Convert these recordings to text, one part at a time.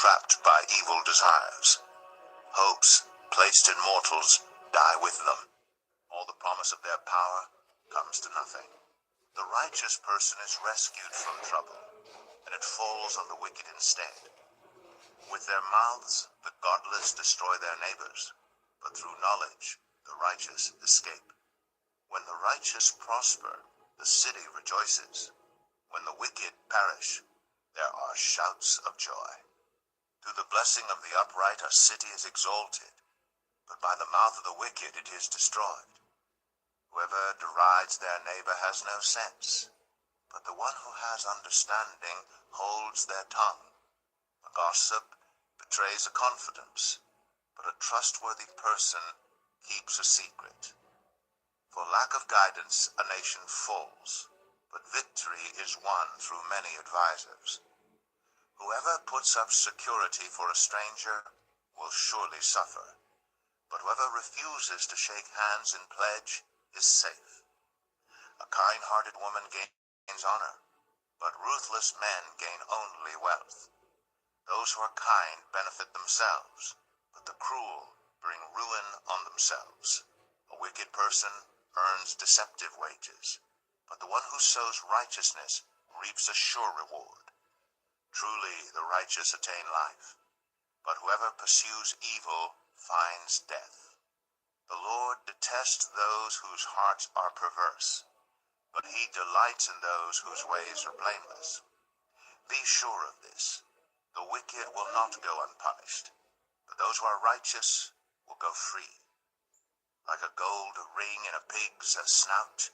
trapped by evil desires. Hopes placed in mortals die with them. All the promise of their power comes to nothing. The righteous person is rescued from trouble, and it falls on the wicked instead. With their mouths, the godless destroy their neighbors, but through knowledge, the righteous escape. When the righteous prosper, the city rejoices. When the wicked perish, there are shouts of joy. Through the blessing of the upright, a city is exalted, but by the mouth of the wicked it is destroyed. Whoever derides their neighbor has no sense, but the one who has understanding holds their tongue. A gossip betrays a confidence, but a trustworthy person keeps a secret. For lack of guidance, a nation falls, but victory is won through many advisers. Whoever puts up security for a stranger will surely suffer, but whoever refuses to shake hands in pledge is safe. A kind-hearted woman gains honor, but ruthless men gain only wealth. Those who are kind benefit themselves, but the cruel bring ruin on themselves. A wicked person earns deceptive wages, but the one who sows righteousness reaps a sure reward. Truly the righteous attain life, but whoever pursues evil finds death. The Lord detests those whose hearts are perverse, but he delights in those whose ways are blameless. Be sure of this, the wicked will not go unpunished, but those who are righteous will go free. Like a gold ring in a pig's snout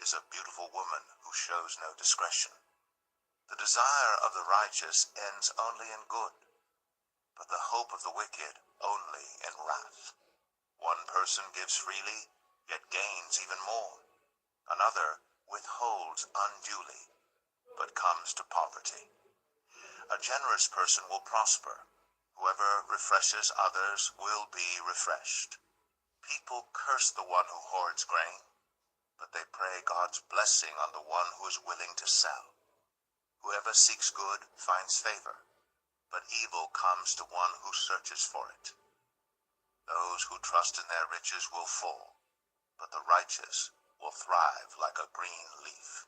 is a beautiful woman who shows no discretion. The desire of the righteous ends only in good, but the hope of the wicked only in wrath. One person gives freely, yet gains even more. Another withholds unduly, but comes to poverty. A generous person will prosper. Whoever refreshes others will be refreshed. People curse the one who hoards grain, but they pray God's blessing on the one who is willing to sell. Whoever seeks good finds favor, but evil comes to one who searches for it. Those who trust in their riches will fall, but the righteous will thrive like a green leaf.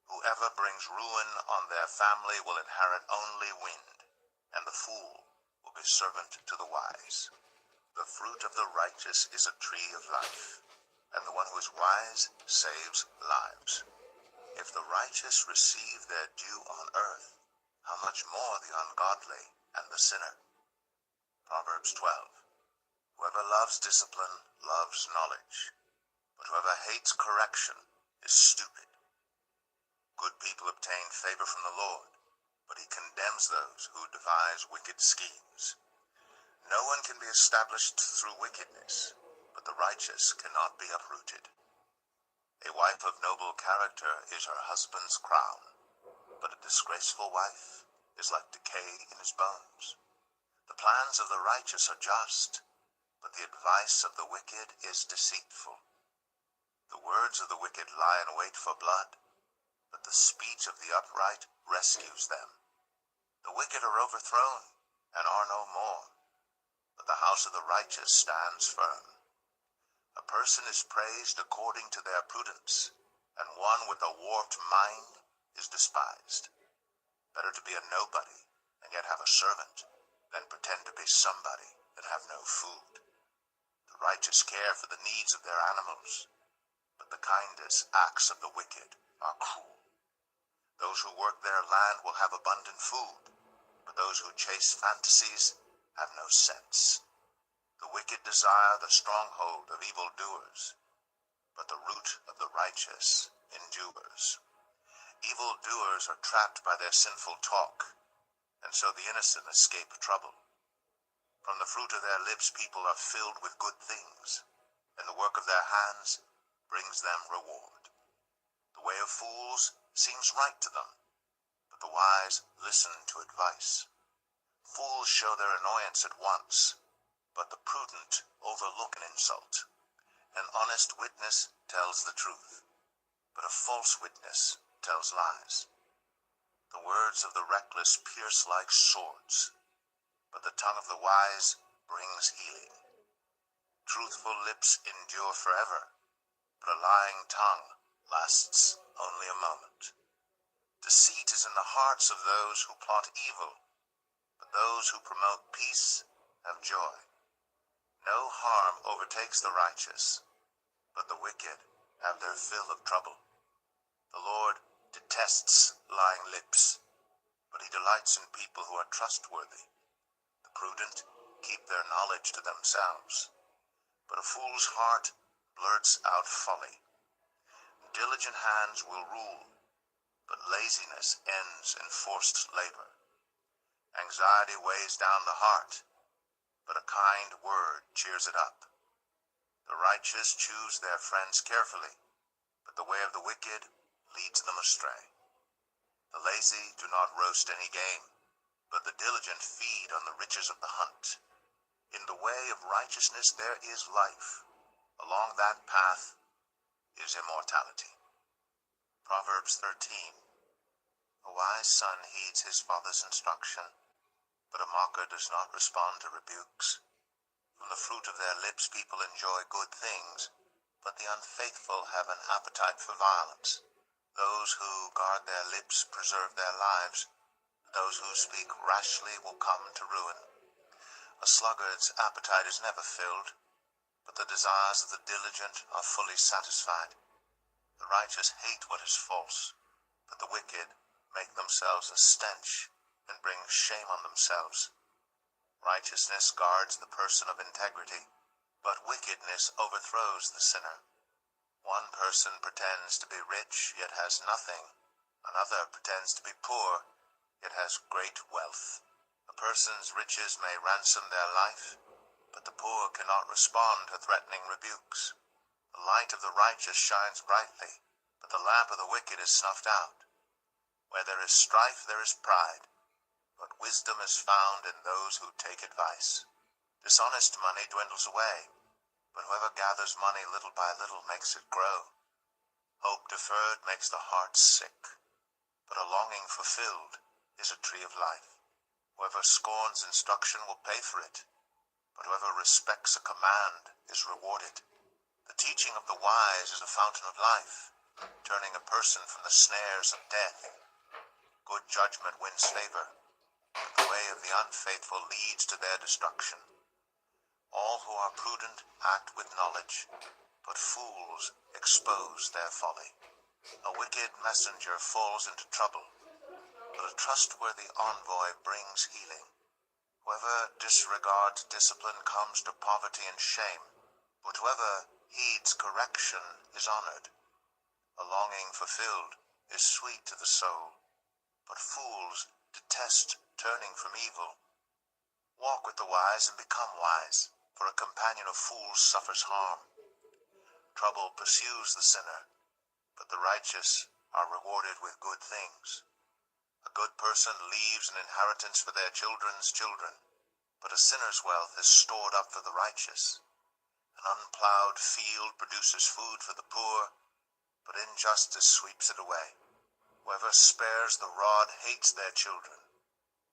Whoever brings ruin on their family will inherit only wind, and the fool will be servant to the wise. The fruit of the righteous is a tree of life, and the one who is wise saves lives. If the righteous receive their due on earth, how much more the ungodly and the sinner? Proverbs 12. Whoever loves discipline loves knowledge, but whoever hates correction is stupid. Good people obtain favor from the Lord, but he condemns those who devise wicked schemes. No one can be established through wickedness, but the righteous cannot be uprooted. A wife of noble character is her husband's crown, but a disgraceful wife is like decay in his bones. The plans of the righteous are just, but the advice of the wicked is deceitful. The words of the wicked lie in wait for blood, but the speech of the upright rescues them. The wicked are overthrown and are no more, but the house of the righteous stands firm. A person is praised according to their prudence, and one with a warped mind is despised. Better to be a nobody and yet have a servant than pretend to be somebody and have no food. The righteous care for the needs of their animals, but the kindest acts of the wicked are cruel. Those who work their land will have abundant food, but those who chase fantasies have no sense. The wicked desire the stronghold of evildoers, but the root of the righteous endures. Evildoers are trapped by their sinful talk, and so the innocent escape trouble. From the fruit of their lips people are filled with good things, and the work of their hands brings them reward. The way of fools seems right to them, but the wise listen to advice. Fools show their annoyance at once, but the prudent overlook an insult. An honest witness tells the truth, but a false witness tells lies. The words of the reckless pierce like swords, but the tongue of the wise brings healing. Truthful lips endure forever, but a lying tongue lasts only a moment. Deceit is in the hearts of those who plot evil, but those who promote peace have joy. No harm overtakes the righteous, but the wicked have their fill of trouble. The Lord detests lying lips, but he delights in people who are trustworthy. The prudent keep their knowledge to themselves, but a fool's heart blurts out folly. Diligent hands will rule, but laziness ends in forced labor. Anxiety weighs down the heart, but a kind word cheers it up. The righteous choose their friends carefully, but the way of the wicked leads them astray. The lazy do not roast any game, but the diligent feed on the riches of the hunt. In the way of righteousness there is life. Along that path is immortality. Proverbs 13. A wise son heeds his father's instruction, but a mocker does not respond to rebukes. From the fruit of their lips people enjoy good things, but the unfaithful have an appetite for violence. Those who guard their lips preserve their lives. Those who speak rashly will come to ruin. A sluggard's appetite is never filled, but the desires of the diligent are fully satisfied. The righteous hate what is false, but the wicked make themselves a stench and bring shame on themselves. Righteousness guards the person of integrity, but wickedness overthrows the sinner. One person pretends to be rich, yet has nothing. Another pretends to be poor, yet has great wealth. A person's riches may ransom their life, but the poor cannot respond to threatening rebukes. The light of the righteous shines brightly, but the lamp of the wicked is snuffed out. Where there is strife, there is pride, but wisdom is found in those who take advice. Dishonest money dwindles away, but whoever gathers money little by little makes it grow. Hope deferred makes the heart sick, but a longing fulfilled is a tree of life. Whoever scorns instruction will pay for it, but whoever respects a command is rewarded. The teaching of the wise is a fountain of life, turning a person from the snares of death. Good judgment wins favor, but the way of the unfaithful leads to their destruction. All who are prudent act with knowledge, but fools expose their folly. A wicked messenger falls into trouble, but a trustworthy envoy brings healing. Whoever disregards discipline comes to poverty and shame, but whoever heeds correction is honored. A longing fulfilled is sweet to the soul, but fools detest turning from evil. Walk with the wise and become wise, for a companion of fools suffers harm. Trouble pursues the sinner, but the righteous are rewarded with good things. A good person leaves an inheritance for their children's children, but a sinner's wealth is stored up for the righteous. An unplowed field produces food for the poor, but injustice sweeps it away. Whoever spares the rod hates their children,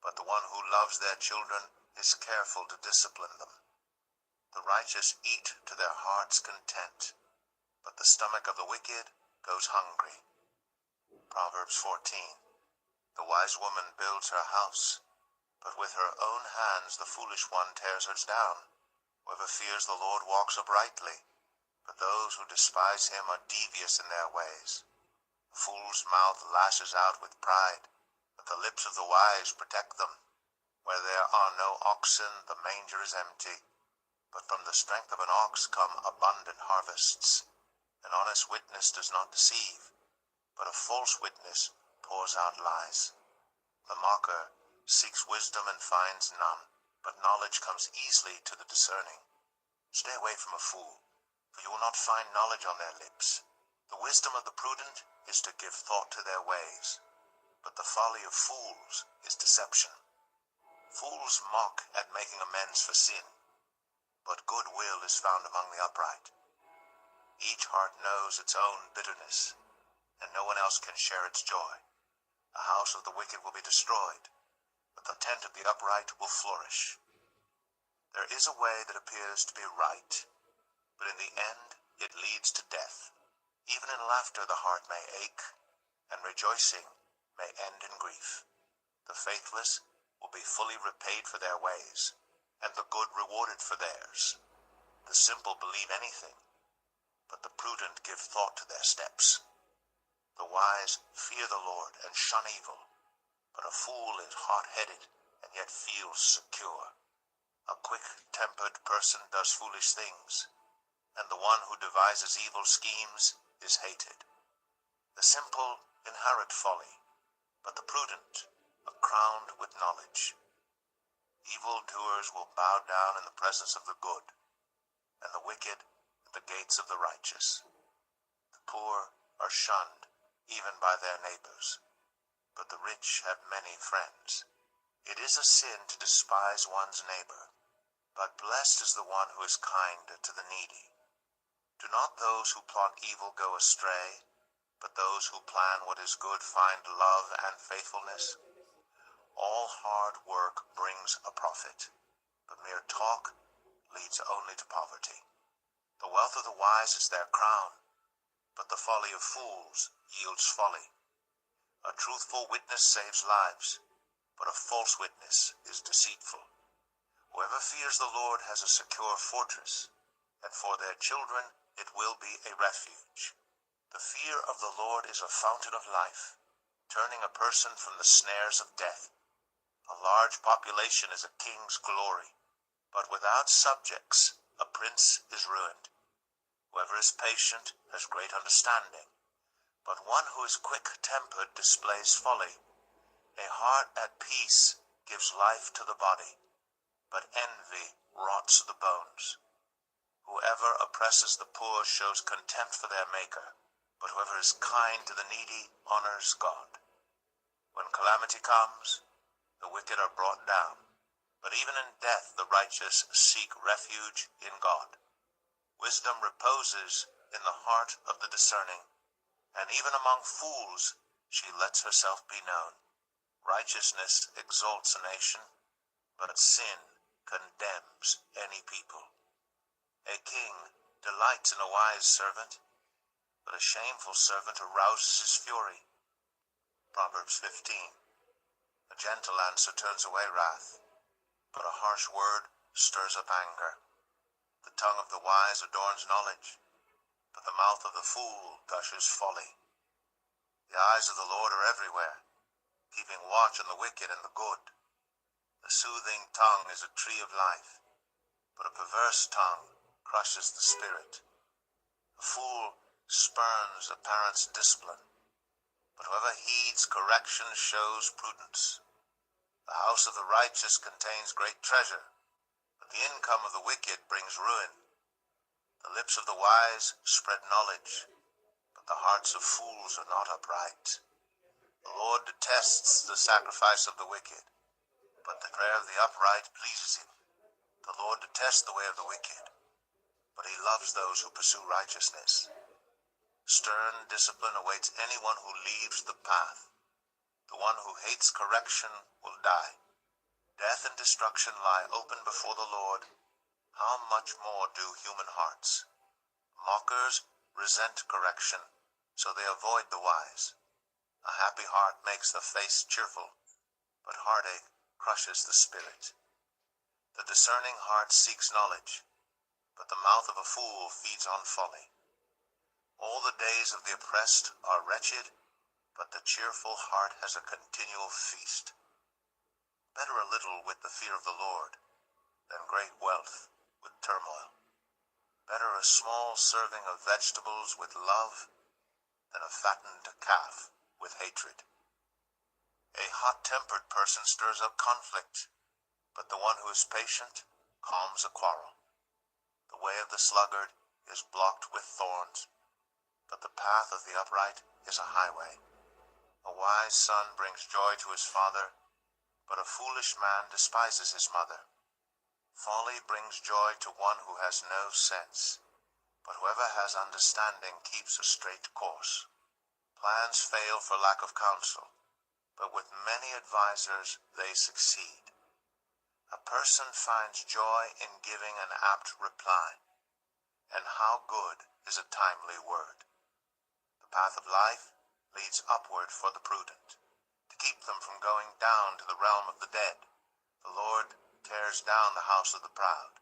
but the one who loves their children is careful to discipline them. The righteous eat to their heart's content, but the stomach of the wicked goes hungry. Proverbs 14. The wise woman builds her house, but with her own hands the foolish one tears hers down. Whoever fears the Lord walks uprightly, but those who despise him are devious in their ways. A fool's mouth lashes out with pride, but the lips of the wise protect them. Where there are no oxen, the manger is empty, but from the strength of an ox come abundant harvests. An honest witness does not deceive, but a false witness pours out lies. The mocker seeks wisdom and finds none, but knowledge comes easily to the discerning. Stay away from a fool, for you will not find knowledge on their lips. The wisdom of the prudent is to give thought to their ways, but the folly of fools is deception. Fools mock at making amends for sin, but goodwill is found among the upright. Each heart knows its own bitterness, and no one else can share its joy. The house of the wicked will be destroyed, but but the tent of the upright will flourish. There is a way that appears to be right, but in the end it leads to death. Even in laughter the heart may ache, and rejoicing may end in grief. The faithless will be fully repaid for their ways, and the good rewarded for theirs. The simple believe anything, but the prudent give thought to their steps. The wise fear the Lord and shun evil, but a fool is hot-headed and yet feels secure. A quick-tempered person does foolish things, and the one who devises evil schemes is hated. The simple inherit folly, but the prudent are crowned with knowledge. Evildoers will bow down in the presence of the good, and the wicked at the gates of the righteous. The poor are shunned even by their neighbors, but the rich have many friends. It is a sin to despise one's neighbor, but blessed is the one who is kind to the needy. Do not those who plot evil go astray, but those who plan what is good find love and faithfulness. All hard work brings a profit, but mere talk leads only to poverty. The wealth of the wise is their crown, but the folly of fools yields folly. A truthful witness saves lives, but a false witness is deceitful. Whoever fears the Lord has a secure fortress, and for their children it will be a refuge. The fear of the Lord is a fountain of life, turning a person from the snares of death. A large population is a king's glory, but without subjects a prince is ruined. Whoever is patient has great understanding, but one who is quick-tempered displays folly. A heart at peace gives life to the body, but envy rots the bones. Whoever oppresses the poor shows contempt for their Maker, but whoever is kind to the needy honors God. When calamity comes, the wicked are brought down, but even in death the righteous seek refuge in God. Wisdom reposes in the heart of the discerning, and even among fools she lets herself be known. Righteousness exalts a nation, but sin condemns any people. A king delights in a wise servant, but a shameful servant arouses his fury. Proverbs 15. A gentle answer turns away wrath, but a harsh word stirs up anger. The tongue of the wise adorns knowledge, but the mouth of the fool gushes folly. The eyes of the Lord are everywhere, keeping watch on the wicked and the good. The soothing tongue is a tree of life, but a perverse tongue crushes the spirit. A fool spurns a parent's discipline, but whoever heeds correction shows prudence. The house of the righteous contains great treasure, but the income of the wicked brings ruin. The lips of the wise spread knowledge, but the hearts of fools are not upright. The Lord detests the sacrifice of the wicked, but the prayer of the upright pleases him. The Lord detests the way of the wicked, but he loves those who pursue righteousness. Stern discipline awaits anyone who leaves the path. The one who hates correction will die. Death and destruction lie open before the Lord. How much more do human hearts? Mockers resent correction, so they avoid the wise. A happy heart makes the face cheerful, but heartache crushes the spirit. The discerning heart seeks knowledge, but the mouth of a fool feeds on folly. All the days of the oppressed are wretched, but the cheerful heart has a continual feast. Better a little with the fear of the Lord than great wealth with turmoil. Better a small serving of vegetables with love than a fattened calf with hatred. A hot-tempered person stirs up conflict, but the one who is patient calms a quarrel. The way of the sluggard is blocked with thorns, but the path of the upright is a highway. A wise son brings joy to his father, but a foolish man despises his mother. Folly brings joy to one who has no sense, but whoever has understanding keeps a straight course. Plans fail for lack of counsel, but with many advisers they succeed. A person finds joy in giving an apt reply, and how good is a timely word. The path of life leads upward for the prudent, to keep them from going down to the realm of the dead. The Lord tears down the house of the proud,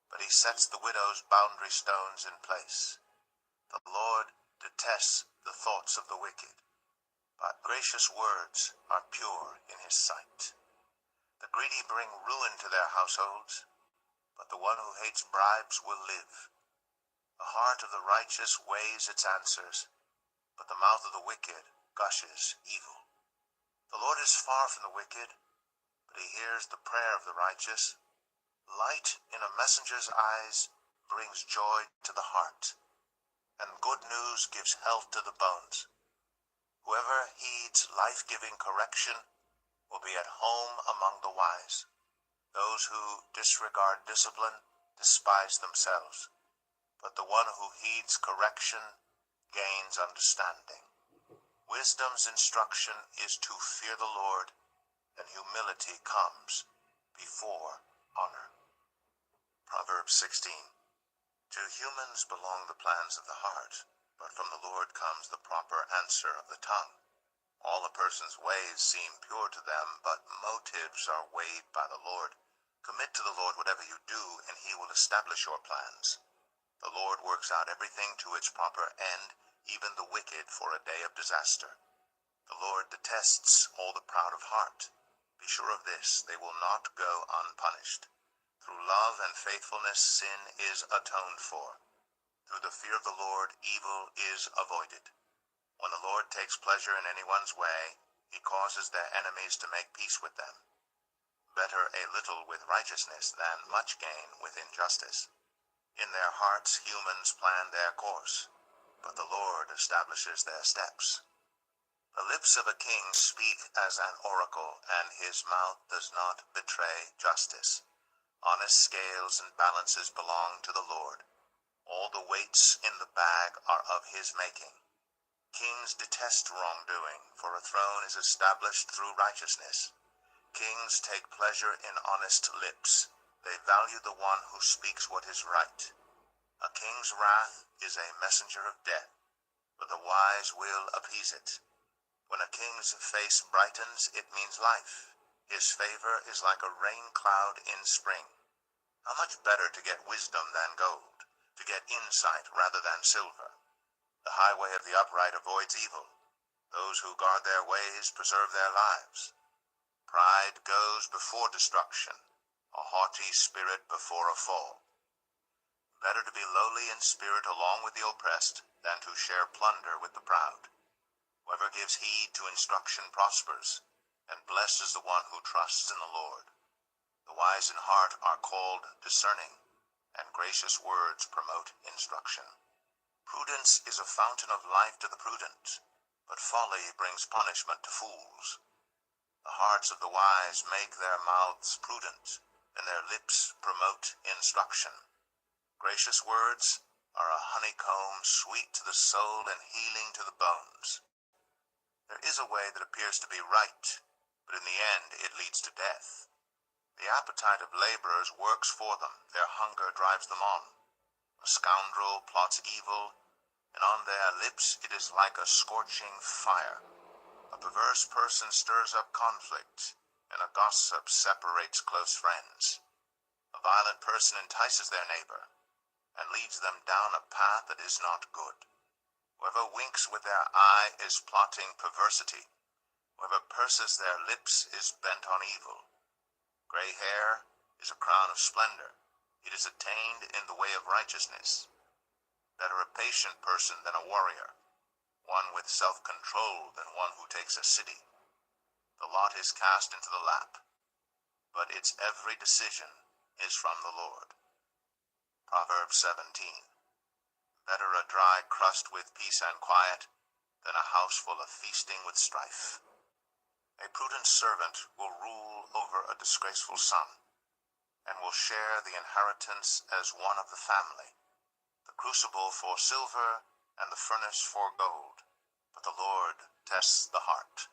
but he sets the widow's boundary stones in place. The Lord detests the thoughts of the wicked, but gracious words are pure in his sight. The greedy bring ruin to their households, but the one who hates bribes will live. The heart of the righteous weighs its answers, but the mouth of the wicked gushes evil. The Lord is far from the wicked, but he hears the prayer of the righteous. Light in a messenger's eyes brings joy to the heart, and good news gives health to the bones. Whoever heeds life-giving correction will be at home among the wise. Those who disregard discipline despise themselves, but the one who heeds correction gains understanding. Wisdom's instruction is to fear the Lord, and humility comes before honor. Proverbs 16. To humans belong the plans of the heart, but from the Lord comes the proper answer of the tongue. All a person's ways seem pure to them, but motives are weighed by the Lord. Commit to the Lord whatever you do, and he will establish your plans. The Lord works out everything to its proper end, even the wicked for a day of disaster. The Lord detests all the proud of heart. Be sure of this, they will not go unpunished. Through love and faithfulness, sin is atoned for. Through the fear of the Lord, evil is avoided. When the Lord takes pleasure in anyone's way, he causes their enemies to make peace with them. Better a little with righteousness than much gain with injustice. In their hearts humans plan their course, but the Lord establishes their steps. The lips of a king speak as an oracle, and his mouth does not betray justice. Honest scales and balances belong to the Lord. All the weights in the bag are of his making. Kings detest wrongdoing, for a throne is established through righteousness. Kings take pleasure in honest lips. They value the one who speaks what is right. A king's wrath is a messenger of death, but the wise will appease it. When a king's face brightens, it means life. His favor is like a rain cloud in spring. How much better to get wisdom than gold, to get insight rather than silver. The highway of the upright avoids evil. Those who guard their ways preserve their lives. Pride goes before destruction, a haughty spirit before a fall. Better to be lowly in spirit along with the oppressed than to share plunder with the proud. Whoever gives heed to instruction prospers, and blessed is the one who trusts in the Lord. The wise in heart are called discerning, and gracious words promote instruction. Prudence is a fountain of life to the prudent, but folly brings punishment to fools. The hearts of the wise make their mouths prudent, and their lips promote instruction. Gracious words are a honeycomb sweet to the soul and healing to the bones. There is a way that appears to be right, but in the end it leads to death. The appetite of laborers works for them, their hunger drives them on. A scoundrel plots evil, and on their lips it is like a scorching fire. A perverse person stirs up conflict, and a gossip separates close friends. A violent person entices their neighbor, and leads them down a path that is not good. Whoever winks with their eye is plotting perversity. Whoever purses their lips is bent on evil. Gray hair is a crown of splendor. It is attained in the way of righteousness. Better a patient person than a warrior, one with self-control than one who takes a city. The lot is cast into the lap, but its every decision is from the Lord. Proverbs 17. Better a dry crust with peace and quiet than a house full of feasting with strife. A prudent servant will rule over a disgraceful son, and will share the inheritance as one of the family. The crucible for silver and the furnace for gold, but the Lord tests the heart.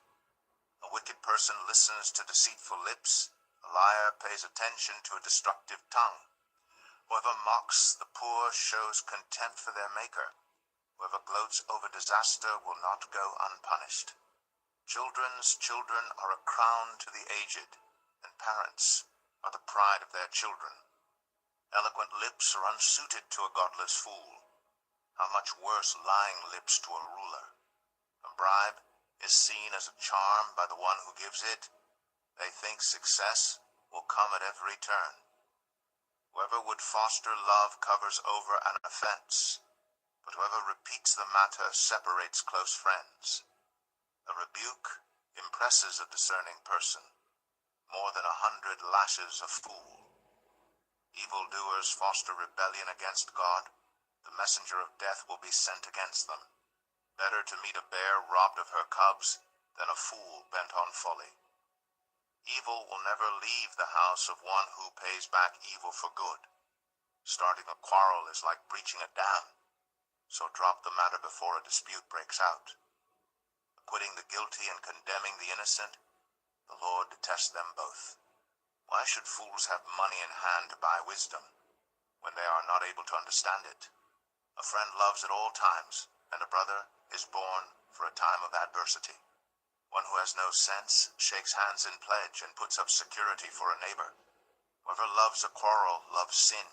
A wicked person listens to deceitful lips. A liar pays attention to a destructive tongue. Whoever mocks the poor shows contempt for their maker. Whoever gloats over disaster will not go unpunished. Children's children are a crown to the aged, and parents are the pride of their children. Eloquent lips are unsuited to a godless fool. How much worse lying lips to a ruler. A bribe is seen as a charm by the one who gives it. They think success will come at every turn. Whoever would foster love covers over an offense, but whoever repeats the matter separates close friends. A rebuke impresses a discerning person, more than 100 lashes a fool. Evildoers foster rebellion against God. The messenger of death will be sent against them. Better to meet a bear robbed of her cubs than a fool bent on folly. Evil will never leave the house of one who pays back evil for good. Starting a quarrel is like breaching a dam, so drop the matter before a dispute breaks out. Acquitting the guilty and condemning the innocent, the Lord detests them both. Why should fools have money in hand to buy wisdom, when they are not able to understand it? A friend loves at all times, and a brother is born for a time of adversity. One who has no sense shakes hands in pledge and puts up security for a neighbor. Whoever loves a quarrel loves sin.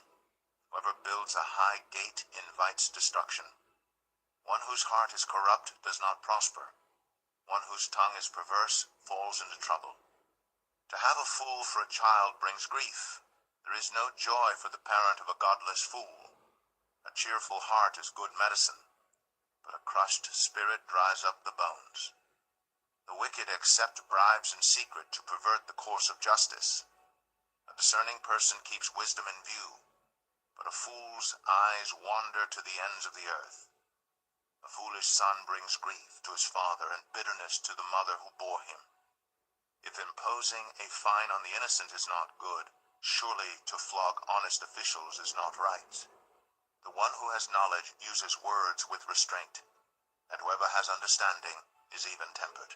Whoever builds a high gate invites destruction. One whose heart is corrupt does not prosper. One whose tongue is perverse falls into trouble. To have a fool for a child brings grief. There is no joy for the parent of a godless fool. A cheerful heart is good medicine, but a crushed spirit dries up the bones. The wicked accept bribes in secret to pervert the course of justice. A discerning person keeps wisdom in view, but a fool's eyes wander to the ends of the earth. A foolish son brings grief to his father and bitterness to the mother who bore him. If imposing a fine on the innocent is not good, surely to flog honest officials is not right. The one who has knowledge uses words with restraint, and whoever has understanding is even-tempered.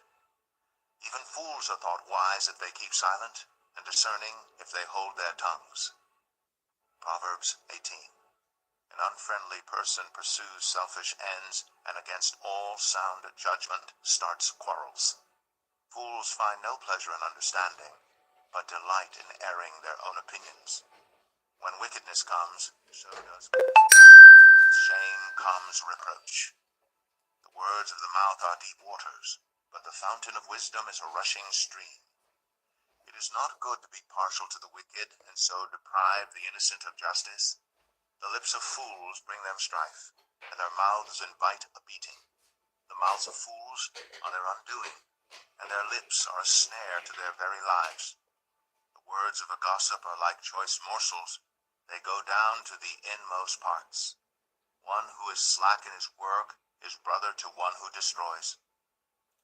Even fools are thought wise if they keep silent, and discerning if they hold their tongues. Proverbs 18. An unfriendly person pursues selfish ends, and against all sound judgment starts quarrels. Fools find no pleasure in understanding, but delight in airing their own opinions. When wickedness comes, so does and with shame comes reproach. The words of the mouth are deep waters, but the fountain of wisdom is a rushing stream. It is not good to be partial to the wicked, and so deprive the innocent of justice. The lips of fools bring them strife, and their mouths invite a beating. The mouths of fools are their undoing, and their lips are a snare to their very lives. The words of a gossip are like choice morsels. They go down to the inmost parts. One who is slack in his work is brother to one who destroys.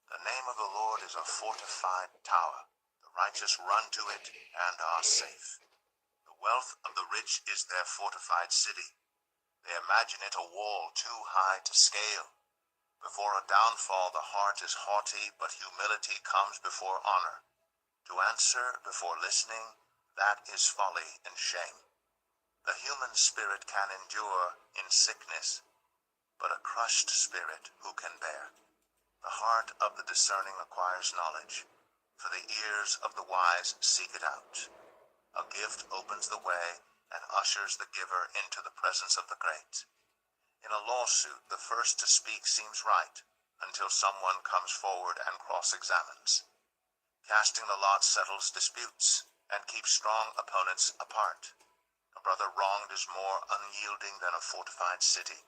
The name of the Lord is a fortified tower. The righteous run to it and are safe. The wealth of the rich is their fortified city. They imagine it a wall too high to scale. Before a downfall the heart is haughty, but humility comes before honor. To answer before listening, that is folly and shame. The human spirit can endure in sickness, but a crushed spirit who can bear? The heart of the discerning acquires knowledge, for the ears of the wise seek it out. A gift opens the way and ushers the giver into the presence of the great. In a lawsuit, the first to speak seems right, until someone comes forward and cross-examines. Casting the lot settles disputes, and keeps strong opponents apart. A brother wronged is more unyielding than a fortified city.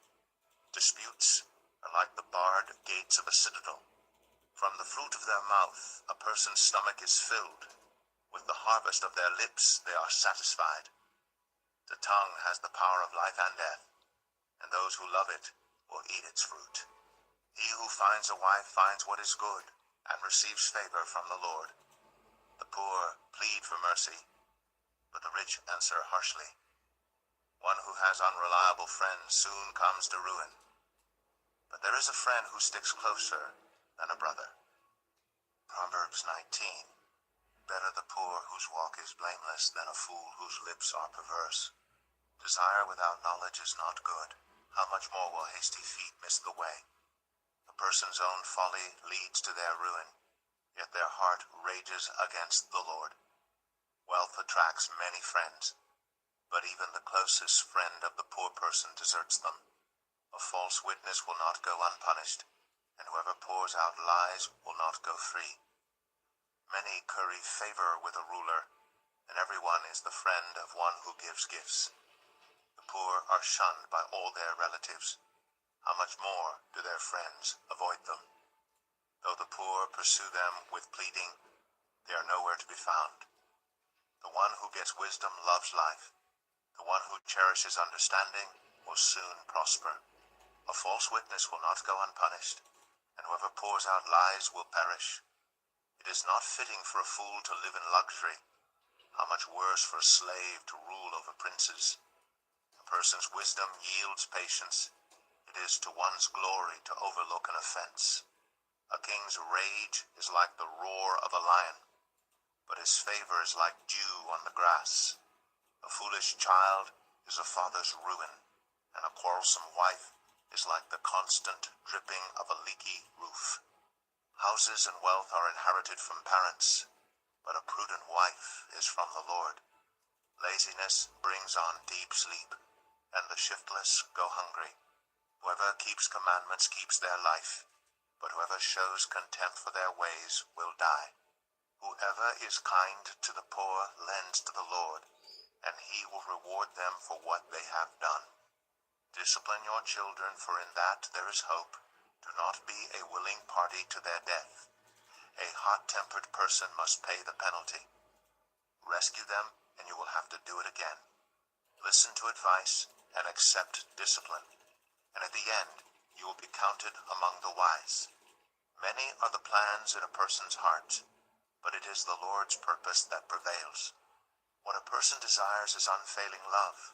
Disputes are like the barred gates of a citadel. From the fruit of their mouth, a person's stomach is filled. With the harvest of their lips, they are satisfied. The tongue has the power of life and death, and those who love it will eat its fruit. He who finds a wife finds what is good, and receives favor from the Lord. The poor plead for mercy, but the rich answer harshly. One who has unreliable friends soon comes to ruin, but there is a friend who sticks closer than a brother. Proverbs 19. Better the poor whose walk is blameless than a fool whose lips are perverse. Desire without knowledge is not good. How much more will hasty feet miss the way? A person's own folly leads to their ruin, yet their heart rages against the Lord. Wealth attracts many friends, but even the closest friend of the poor person deserts them. A false witness will not go unpunished, and whoever pours out lies will not go free. Many curry favor with a ruler, and everyone is the friend of one who gives gifts. The poor are shunned by all their relatives. How much more do their friends avoid them? Though the poor pursue them with pleading, they are nowhere to be found. The one who gets wisdom loves life. The one who cherishes understanding will soon prosper. A false witness will not go unpunished, and whoever pours out lies will perish. It is not fitting for a fool to live in luxury. How much worse for a slave to rule over princes? A person's wisdom yields patience. It is to one's glory to overlook an offense. A king's rage is like the roar of a lion, but his favor is like dew on the grass. A foolish child is a father's ruin, and a quarrelsome wife is like the constant dripping of a leaky roof. Houses and wealth are inherited from parents, but a prudent wife is from the Lord. Laziness brings on deep sleep, and the shiftless go hungry. Whoever keeps commandments keeps their life, but whoever shows contempt for their ways will die. Whoever is kind to the poor lends to the Lord, and he will reward them for what they have done. Discipline your children, for in that there is hope. Do not be a willing party to their death. A hot-tempered person must pay the penalty. Rescue them, and you will have to do it again. Listen to advice and accept discipline, and at the end you will be counted among the wise. Many are the plans in a person's heart, but it is the Lord's purpose that prevails. What a person desires is unfailing love.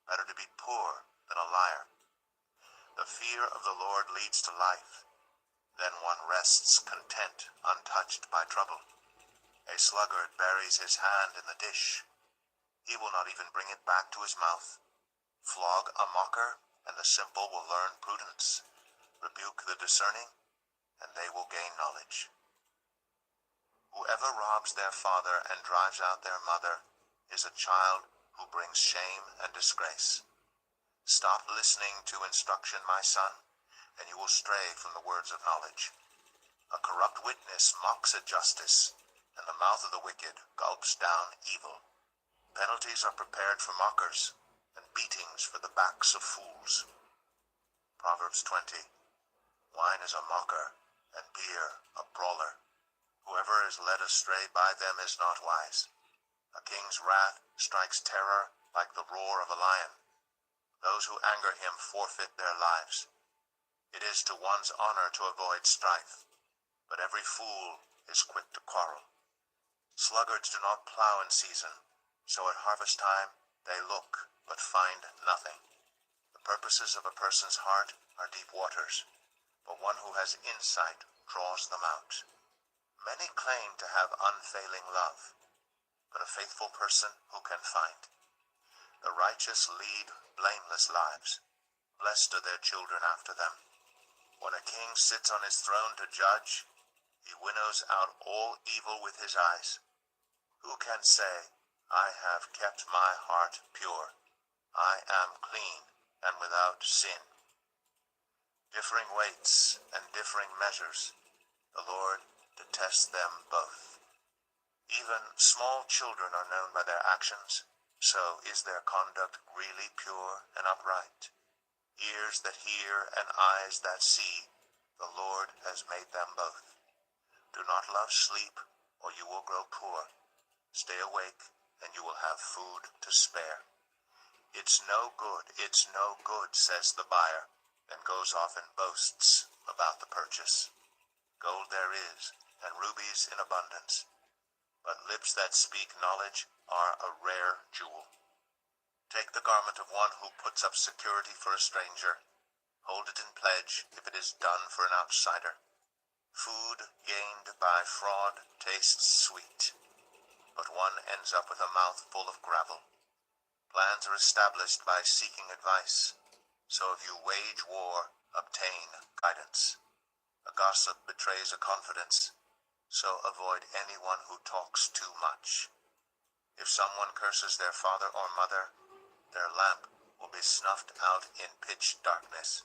Better to be poor than a liar. The fear of the Lord leads to life. Then one rests content, untouched by trouble. A sluggard buries his hand in the dish. He will not even bring it back to his mouth. Flog a mocker, and the simple will learn prudence. Rebuke the discerning, and they will gain knowledge. Whoever robs their father and drives out their mother is a child who brings shame and disgrace. Stop listening to instruction, my son, and you will stray from the words of knowledge. A corrupt witness mocks at justice, and the mouth of the wicked gulps down evil. Penalties are prepared for mockers, and beatings for the backs of fools. Proverbs 20. Wine is a mocker, and beer a brawler. Whoever is led astray by them is not wise. A king's wrath strikes terror like the roar of a lion. Those who anger him forfeit their lives. It is to one's honor to avoid strife, but every fool is quick to quarrel. Sluggards do not plow in season, so at harvest time they look but find nothing. The purposes of a person's heart are deep waters, but one who has insight draws them out. Many claim to have unfailing love, but a faithful person who can find? The righteous lead blameless lives. Blessed are their children after them. When a king sits on his throne to judge, he winnows out all evil with his eyes. Who can say, I have kept my heart pure. I am clean and without sin. Differing weights and differing measures, the Lord detests them both. Even small children are known by their actions. So is their conduct really pure and upright? Ears that hear and eyes that see, the Lord has made them both. Do not love sleep, or you will grow poor. Stay awake, and you will have food to spare. It's no good, says the buyer, and goes off and boasts about the purchase. Gold there is, and rubies in abundance, but lips that speak knowledge are a rare jewel. Take the garment of one who puts up security for a stranger. Hold it in pledge if it is done for an outsider. Food gained by fraud tastes sweet, but one ends up with a mouth full of gravel. Plans are established by seeking advice, so if you wage war, obtain guidance. A gossip betrays a confidence, so avoid anyone who talks too much. If someone curses their father or mother, their lamp will be snuffed out in pitch darkness.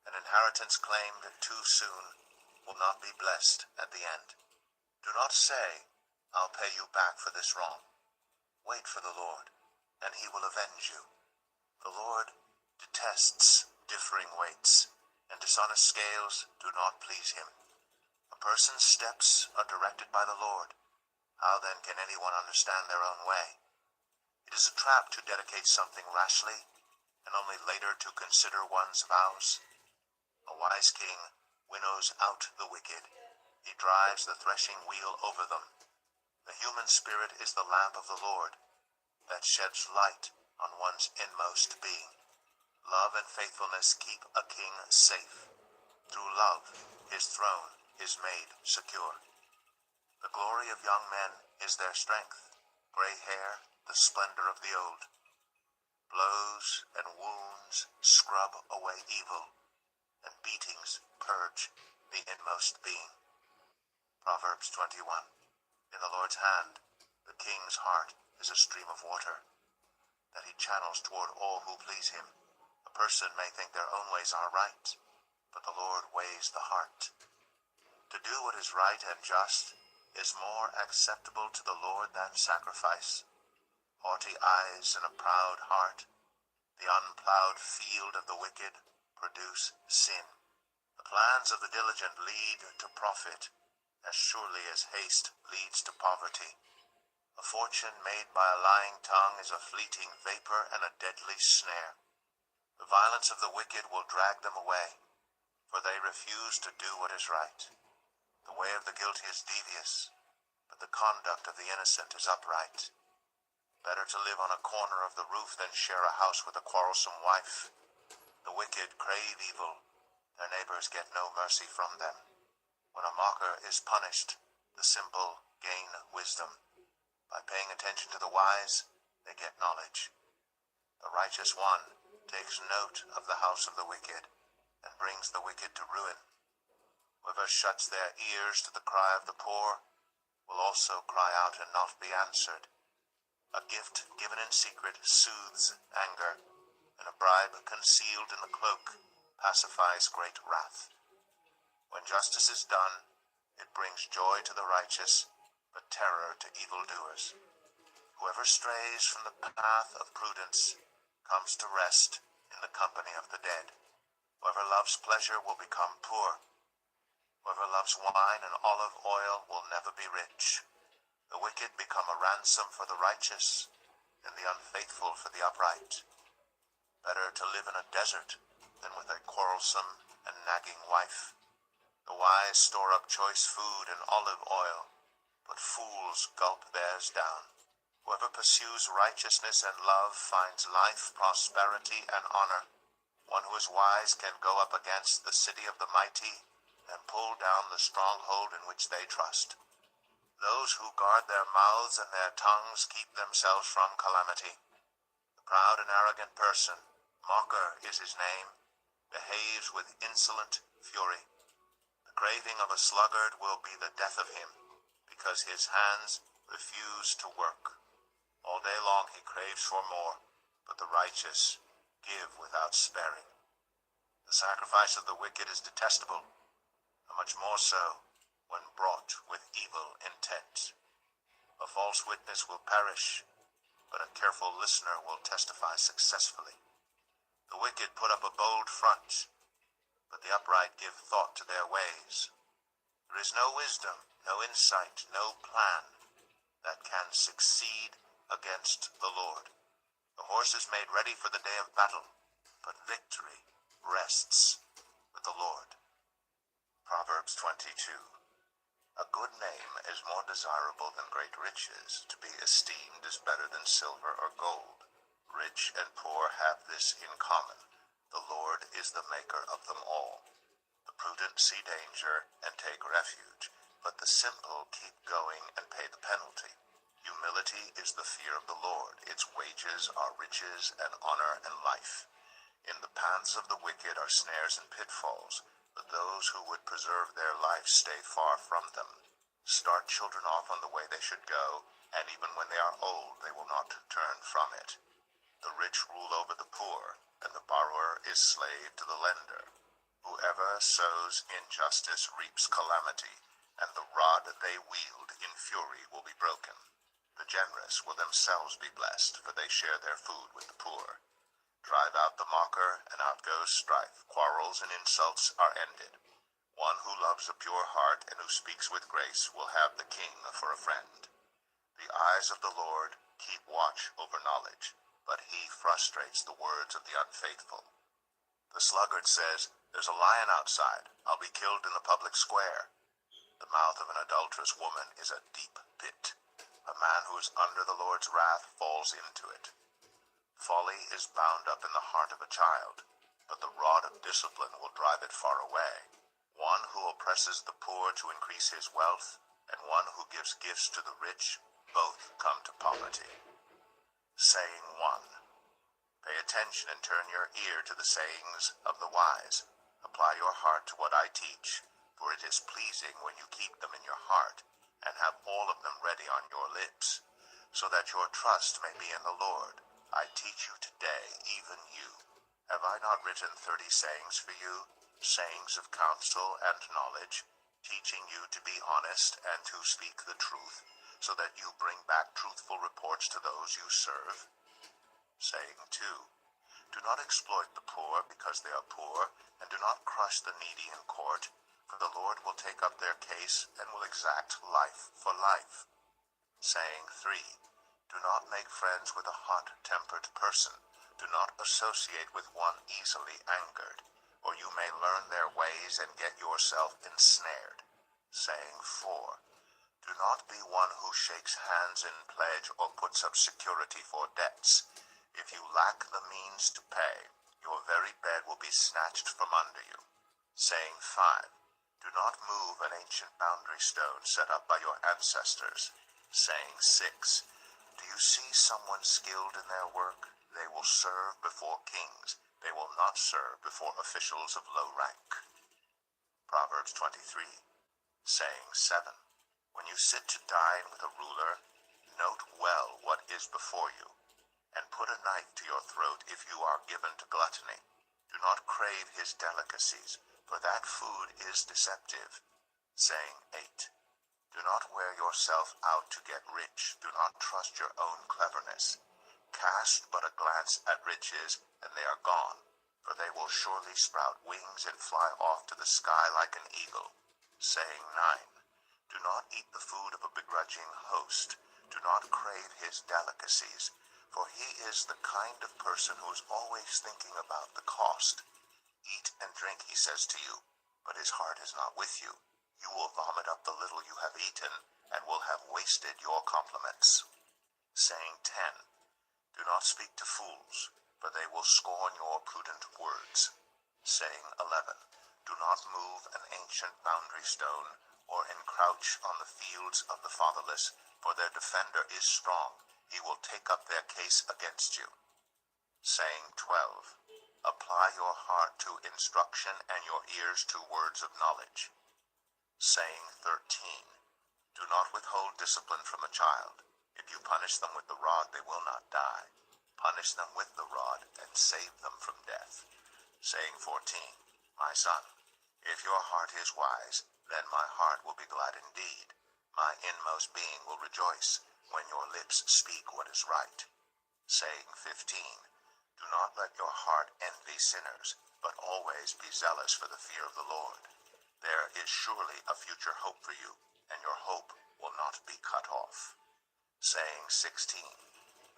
An inheritance claimed too soon will not be blessed at the end. Do not say, "I'll pay you back for this wrong." Wait for the Lord, and he will avenge you. The Lord detests differing weights, and dishonest scales do not please him. A person's steps are directed by the Lord. How then can anyone understand their own way? It is a trap to dedicate something rashly, and only later to consider one's vows. A wise king winnows out the wicked. He drives the threshing wheel over them. The human spirit is the lamp of the Lord that sheds light on one's inmost being. Love and faithfulness keep a king safe. Through love, his throne is made secure. The glory of young men is their strength. Gray hair, the splendor of the old. Blows and wounds scrub away evil, and beatings purge the inmost being. Proverbs 21. In the Lord's hand, the king's heart is a stream of water, that he channels toward all who please him. A person may think their own ways are right, but the Lord weighs the heart. To do what is right and just is more acceptable to the Lord than sacrifice. Haughty eyes and a proud heart, the unplowed field of the wicked, produce sin. The plans of the diligent lead to profit, as surely as haste leads to poverty. A fortune made by a lying tongue is a fleeting vapor and a deadly snare. The violence of the wicked will drag them away, for they refuse to do what is right. The way of the guilty is devious, but the conduct of the innocent is upright. Better to live on a corner of the roof than share a house with a quarrelsome wife. The wicked crave evil, their neighbors get no mercy from them. When a mocker is punished, the simple gain wisdom. By paying attention to the wise, they get knowledge. The righteous one takes note of the house of the wicked, and brings the wicked to ruin. Whoever shuts their ears to the cry of the poor will also cry out and not be answered. A gift given in secret soothes anger, and a bribe concealed in the cloak pacifies great wrath. When justice is done, it brings joy to the righteous, but terror to evildoers. Whoever strays from the path of prudence comes to rest in the company of the dead. Whoever loves pleasure will become poor. Whoever loves wine and olive oil will never be rich. The wicked become a ransom for the righteous, and the unfaithful for the upright. Better to live in a desert than with a quarrelsome and nagging wife. The wise store up choice food and olive oil, but fools gulp theirs down. Whoever pursues righteousness and love finds life, prosperity, and honor. One who is wise can go up against the city of the mighty and pull down the stronghold in which they trust. Those who guard their mouths and their tongues keep themselves from calamity. The proud and arrogant person, mocker is his name, behaves with insolent fury. The craving of a sluggard will be the death of him, because his hands refuse to work. All day long he craves for more, but the righteous give without sparing. The sacrifice of the wicked is detestable, and much more so when brought with evil intent. A false witness will perish, but a careful listener will testify successfully. The wicked put up a bold front, but the upright give thought to their ways. There is no wisdom, no insight, no plan that can succeed against the Lord. The horse is made ready for the day of battle, but victory rests with the Lord. Proverbs 22. A good name is more desirable than great riches. To be esteemed is better than silver or gold. Rich and poor have this in common: the Lord is the maker of them all. The The prudent see danger and take refuge, but the simple keep going and pay the penalty. Humility is the fear of the Lord. Its wages are riches and honor and life. In the paths of the wicked are snares and pitfalls, but those who would preserve their life stay far from them. Start children off on the way they should go, and even when they are old they will not turn from it. The rich rule over the poor, and the borrower is slave to the lender. Whoever sows injustice reaps calamity, and the rod they wield in fury will be broken. The generous will themselves be blessed, for they share their food with the poor. Drive out the mocker, and out goes strife. Quarrels and insults are ended. One who loves a pure heart and who speaks with grace will have the king for a friend. The eyes of the Lord keep watch over knowledge, but he frustrates the words of the unfaithful. The sluggard says, "There's a lion outside. I'll be killed in the public square." The mouth of an adulterous woman is a deep pit. A man who is under the Lord's wrath falls into it. Folly is bound up in the heart of a child, but the rod of discipline will drive it far away. One who oppresses the poor to increase his wealth, and one who gives gifts to the rich, both come to poverty. Saying 1. Pay attention and turn your ear to the sayings of the wise. Apply your heart to what I teach, for it is pleasing when you keep them in your heart, and have all of them ready on your lips, so that your trust may be in the Lord. I teach you today, even you. Have I not written 30 sayings for you, sayings of counsel and knowledge, teaching you to be honest and to speak the truth, so that you bring back truthful reports to those you serve? Saying 2. Do not exploit the poor because they are poor, and do not crush the needy in court, for the Lord will take up their case and will exact life for life. Saying 3. Do not make friends with a hot-tempered person. Do not associate with one easily angered, or you may learn their ways and get yourself ensnared. Saying 4. Do not be one who shakes hands in pledge or puts up security for debts. If you lack the means to pay, your very bed will be snatched from under you. Saying 5. Do not move an ancient boundary stone set up by your ancestors. Saying 6. Do you see someone skilled in their work? They will serve before kings. They will not serve before officials of low rank. Proverbs 23. Saying 7. When you sit to dine with a ruler, note well what is before you, and put a knife to your throat if you are given to gluttony. Do not crave his delicacies, for that food is deceptive. Saying 8. Do not wear yourself out to get rich. Do not trust your own cleverness. Cast but a glance at riches, and they are gone, for they will surely sprout wings and fly off to the sky like an eagle. Saying 9. Do not eat the food of a begrudging host. Do not crave his delicacies, for he is the kind of person who is always thinking about the cost. Eat and drink, he says to you, but his heart is not with you. You will vomit up the little you have eaten, and will have wasted your compliments. Saying 10. Do not speak to fools, for they will scorn your prudent words. Saying 11. Do not move an ancient boundary stone, or encroach on the fields of the fatherless, for their defender is strong. He will take up their case against you. Saying 12. Apply your heart to instruction and your ears to words of knowledge. Saying 13. Do not withhold discipline from a child. If you punish them with the rod, they will not die. Punish them with the rod and save them from death. Saying 14. My son, if your heart is wise, then my heart will be glad indeed. My inmost being will rejoice when your lips speak what is right. Saying 15. Do not let your heart envy sinners, but always be zealous for the fear of the Lord. There is surely a future hope for you, and your hope will not be cut off. Saying 16.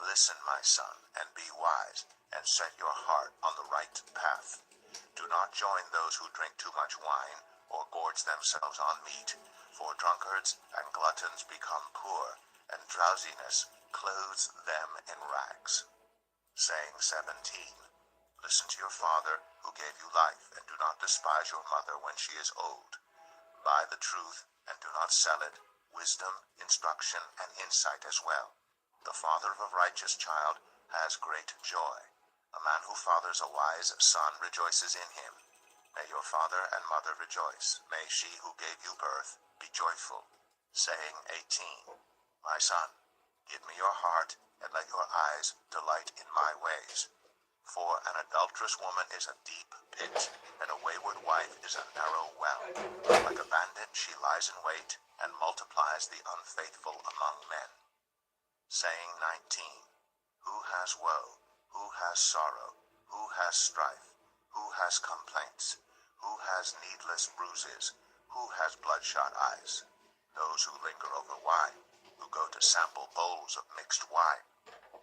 Listen, my son, and be wise, and set your heart on the right path. Do not join those who drink too much wine, or gorge themselves on meat, for drunkards and gluttons become poor, and drowsiness clothes them in rags. Saying 17. Listen to your father, who gave you life, and do not despise your mother when she is old. Buy the truth, and do not sell it, wisdom, instruction, and insight as well. The father of a righteous child has great joy. A man who fathers a wise son rejoices in him. May your father and mother rejoice. May she who gave you birth be joyful. Saying 18, My son, give me your heart, and let your eyes delight in my ways. For an adulterous woman is a deep pit, and a wayward wife is a narrow well. Like a bandit she lies in wait, and multiplies the unfaithful among men. Saying 19, Who has woe? Who has sorrow? Who has strife? Who has complaints? Who has needless bruises? Who has bloodshot eyes? Those who linger over wine, who go to sample bowls of mixed wine.